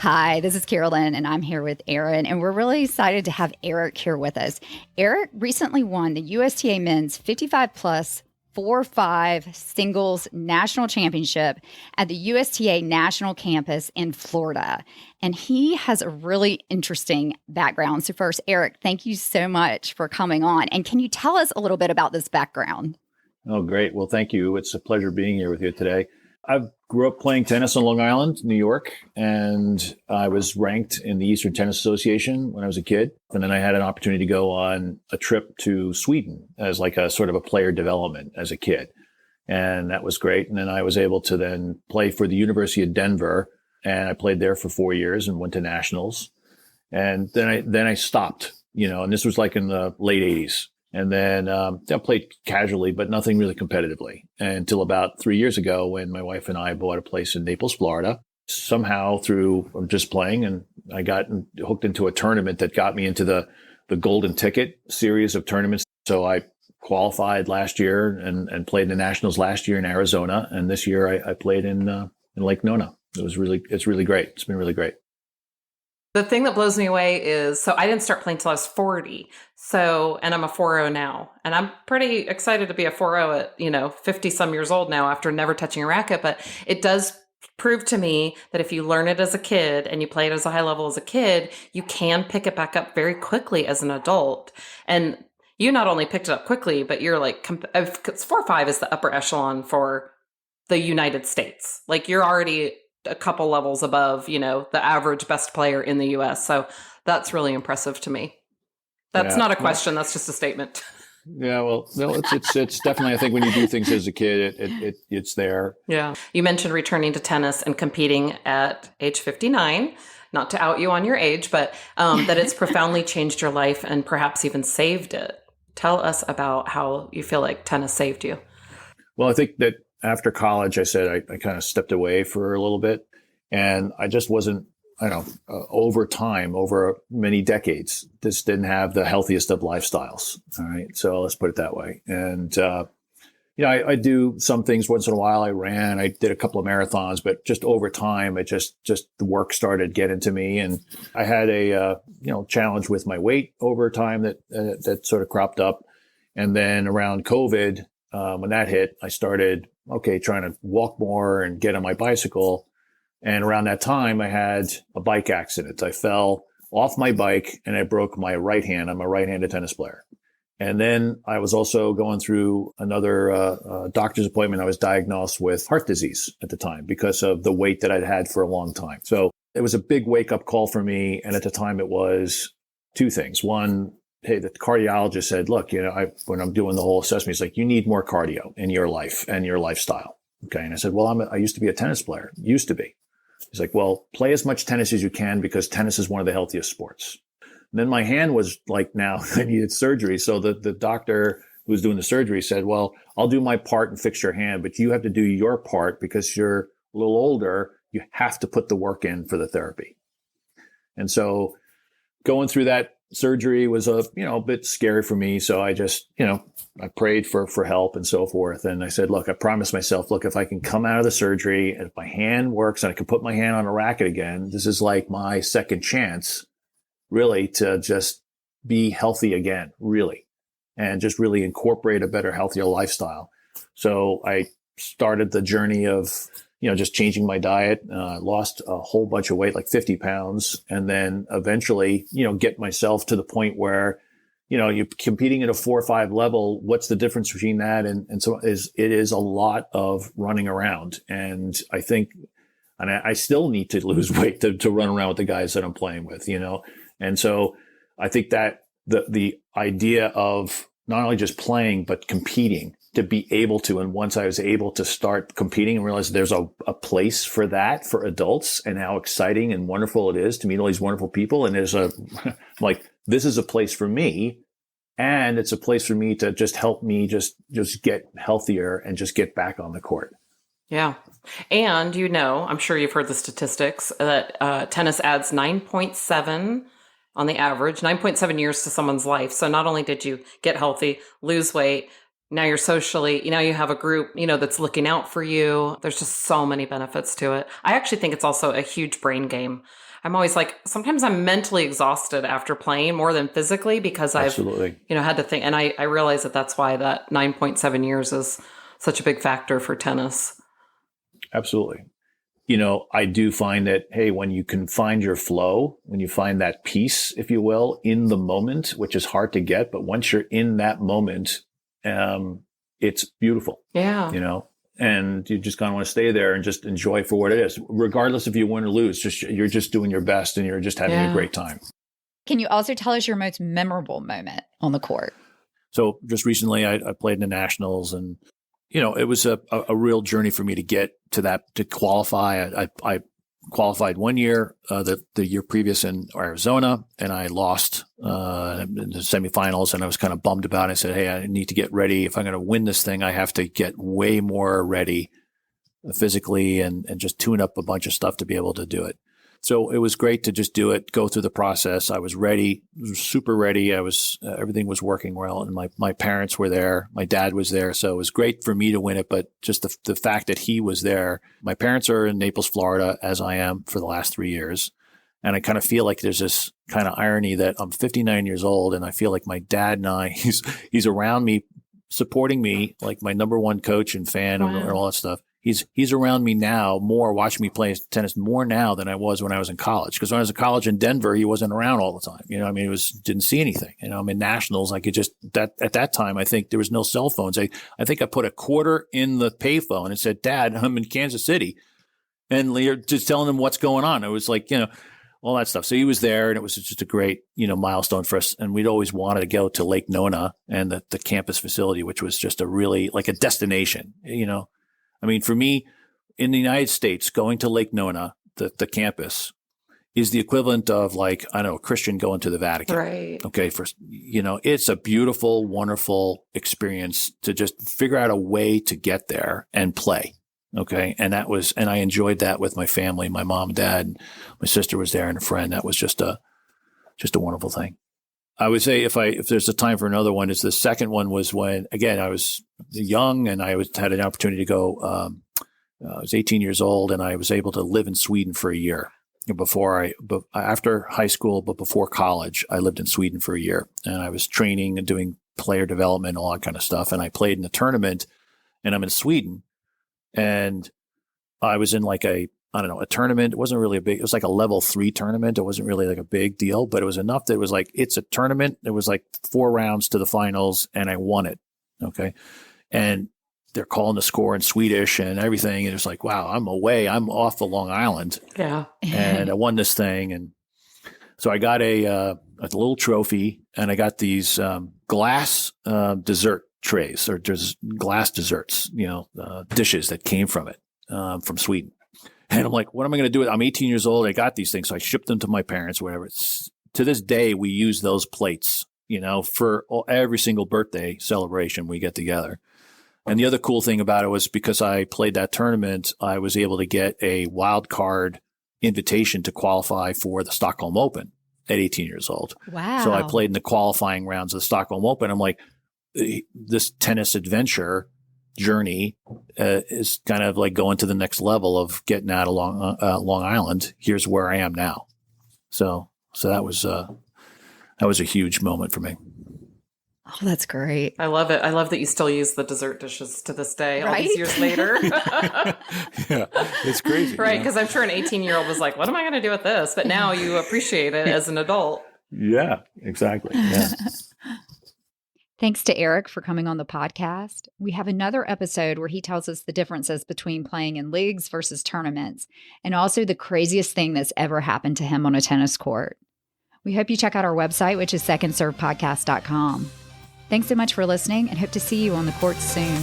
Hi, this is Carolyn, and I'm here with Aaron, and we're really excited to have Eric here with us. Eric recently won the USTA Men's 55 plus 4-5 singles national championship at the USTA National Campus in Florida. And he has a really interesting background. So first, Eric, thank you so much for coming on. And can you tell us a little bit about this background? Oh, great. Well, thank you. It's a pleasure being here with you today. I grew up playing tennis on Long Island, New York, and I was ranked in the Eastern Tennis Association when I was a kid. And then I had an opportunity to go on a trip to Sweden as like a sort of a player development as a kid. And that was great. And then I was able to then play for the University of Denver, and I played there for 4 years and went to nationals. And then I stopped, and this was like in the late 80s. And then I played casually, but nothing really competitively until about 3 years ago when my wife and I bought a place in Naples, Florida. Somehow through just playing, and I got hooked into a tournament that got me into the Golden Ticket series of tournaments. So I qualified last year and played in the Nationals last year in Arizona. And this year I played in Lake Nona. It's really great. It's been really great. The thing that blows me away is, so I didn't start playing till I was 40. And I'm a 4-0 now. And I'm pretty excited to be a 4-0 at, 50 some years old now after never touching a racket. But it does prove to me that if you learn it as a kid and you play it as a high level as a kid, you can pick it back up very quickly as an adult. And you not only picked it up quickly, but you're like, 4-5 is the upper echelon for the United States. Like you're already a couple levels above, the average best player in the US. So that's really impressive to me. That's not a question. That's just a statement. Yeah. Well, no, it's definitely, I think when you do things as a kid, it's there. Yeah. You mentioned returning to tennis and competing at age 59, not to out you on your age, but that it's profoundly changed your life and perhaps even saved it. Tell us about how you feel like tennis saved you. Well, I think that after college, I said I kind of stepped away for a little bit, and I just wasn't, over time, over many decades, this didn't have the healthiest of lifestyles. All right. So let's put it that way. And, I do some things once in a while. I did a couple of marathons, but just over time, it just the work started getting to me. And I had a, challenge with my weight over time that sort of cropped up. And then around COVID, when that hit, I started, trying to walk more and get on my bicycle. And around that time, I had a bike accident. I fell off my bike and I broke my right hand. I'm a right-handed tennis player. And then I was also going through another doctor's appointment. I was diagnosed with heart disease at the time because of the weight that I'd had for a long time. So it was a big wake-up call for me. And at the time, it was two things. One, hey, the cardiologist said, look, when I'm doing the whole assessment, he's like, you need more cardio in your life and your lifestyle. Okay. And I said, well, I used to be a tennis player. Used to be. He's like, well, play as much tennis as you can because tennis is one of the healthiest sports. And then my hand was like, now I needed surgery. So the doctor who was doing the surgery said, well, I'll do my part and fix your hand, but you have to do your part because you're a little older. You have to put the work in for the therapy. And so going through that surgery was a bit scary for me. So I just, I prayed for help and so forth. And I said, look, I promised myself, look, if I can come out of the surgery and if my hand works and I can put my hand on a racket again, this is like my second chance really to just be healthy again, really, and just really incorporate a better, healthier lifestyle. So I started the journey of, just changing my diet, lost a whole bunch of weight, like 50 pounds. And then eventually, get myself to the point where, you're competing at a 4 or 5 level. What's the difference between that? And so it is a lot of running around. And I think, and I still need to lose weight to run around with the guys that I'm playing with, And so I think that the idea of not only just playing, but competing to be able to. And once I was able to start competing and realize there's a place for that for adults and how exciting and wonderful it is to meet all these wonderful people. And there's like, this is a place for me. And it's a place for me to just help me just get healthier and just get back on the court. Yeah. And I'm sure you've heard the statistics that tennis adds 9.7 on the average, 9.7 years to someone's life. So not only did you get healthy, lose weight, now you're socially, you have a group, that's looking out for you. There's just so many benefits to it. I actually think it's also a huge brain game. I'm always like, sometimes I'm mentally exhausted after playing more than physically because Absolutely. I've, had to think. And I realize that that's why that 9.7 years is such a big factor for tennis. Absolutely. I do find that, hey, when you can find your flow, when you find that peace, if you will, in the moment, which is hard to get, but once you're in that moment, it's beautiful. Yeah. And you just kind of want to stay there and just enjoy for what it is, regardless if you win or lose. You're just doing your best and you're just having a great time. Can you also tell us your most memorable moment on the court? So just recently, I played in the Nationals, and it was a real journey for me to get to that, to qualify. I qualified one year, the year previous in Arizona, and I lost in the semifinals, and I was kind of bummed about it. I said, hey, I need to get ready. If I'm going to win this thing, I have to get way more ready physically and just tune up a bunch of stuff to be able to do it. So it was great to just do it, go through the process. I was ready, super ready. Everything was working well, and my parents were there. My dad was there. So it was great for me to win it, but just the fact that he was there. My parents are in Naples, Florida, as I am for the last 3 years. And I kind of feel like there's this kind of irony that I'm 59 years old, and I feel like my dad and I, he's around me, supporting me, like my number one coach and fan. Wow. and all that stuff. He's around me now more, watching me play tennis more now than I was when I was in college. Because when I was in college in Denver, he wasn't around all the time. Didn't see anything. I'm in nationals. I could just at that time, I think there was no cell phones. I think I put a quarter in the payphone and said, "Dad, I'm in Kansas City," and you're just telling him what's going on. It was like, all that stuff. So he was there, and it was just a great, milestone for us. And we'd always wanted to go to Lake Nona and the campus facility, which was just a really like a destination, for me, in the United States, going to Lake Nona, the campus, is the equivalent of a Christian going to the Vatican. Right. Okay. It's a beautiful, wonderful experience to just figure out a way to get there and play. Okay. And I enjoyed that with my family, my mom, dad, my sister was there and a friend. That was just a wonderful thing. I would say if there's a time for another one, is the second one was when, again, I was young and I had an opportunity to go. I was 18 years old, and I was able to live in Sweden for a year after high school, but before college, I lived in Sweden for a year, and I was training and doing player development, all that kind of stuff. And I played in a tournament, and I'm in Sweden, and I was in a tournament. It wasn't really it was like a level 3 tournament. It wasn't really like a big deal, but it was enough that it was like, it's a tournament. It was like 4 rounds to the finals, and I won it. Okay. And they're calling the score in Swedish and everything. And it's like, wow, I'm off of Long Island. Yeah. And I won this thing. And so I got a little trophy, and I got these glass dessert trays, or just glass desserts, dishes that came from it, from Sweden. And I'm like, what am I going to do with it? I'm 18 years old. I got these things. So I shipped them to my parents, whatever. To this day, we use those plates, for every single birthday celebration we get together. And the other cool thing about it was, because I played that tournament, I was able to get a wild card invitation to qualify for the Stockholm Open at 18 years old. Wow. So I played in the qualifying rounds of the Stockholm Open. I'm like, this tennis adventure journey is kind of like going to the next level of getting out of Long Island. Here's where I am now. So that was a huge moment for me. Oh, that's great. I love it. I love that you still use the dessert dishes to this day, right? All these years later. Yeah, it's crazy. Right, because I'm sure an 18-year-old was like, what am I going to do with this? But now you appreciate it as an adult. Yeah, exactly. Yeah. Thanks to Eric for coming on the podcast. We have another episode where he tells us the differences between playing in leagues versus tournaments, and also the craziest thing that's ever happened to him on a tennis court. We hope you check out our website, which is secondservepodcast.com. Thanks so much for listening, and hope to see you on the courts soon.